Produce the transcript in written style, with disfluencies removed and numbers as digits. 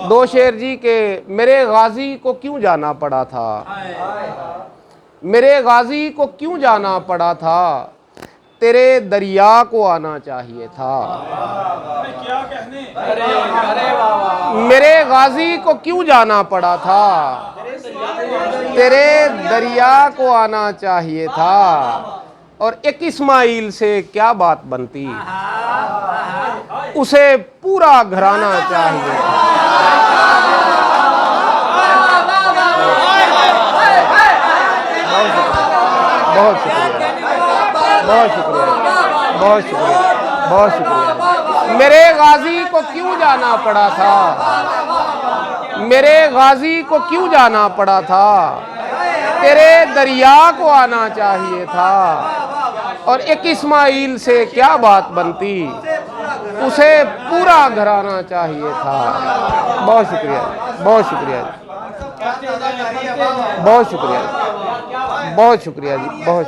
दो शेर जी के मेरे गाजी को क्यों जाना पड़ा था, मेरे गाजी को क्यों जाना पड़ा था, तेरे दरिया को आना चाहिए था। क्या कहने, मेरे गाजी को क्यों जाना पड़ा था, तेरे दरिया को आना चाहिए था। और एक इस्माइल से क्या बात बनती, उसे पूरा घराना चाहिए था। बहुत शुक्रिया, बहुत शुक्रिया, बहुत शुक्रिया, बहुत शुक्रिया। मेरे गाजी को क्यों जाना पड़ा था, मेरे गाजी को क्यों जाना पड़ा था, तेरे दरिया को आना चाहिए था। और एक इस्माइल से क्या बात बनती, उसे पूरा घराना चाहिए था। बहुत शुक्रिया, बहुत शुक्रिया, बहुत शुक्रिया, बहुत शुक्रिया जी, बहुत।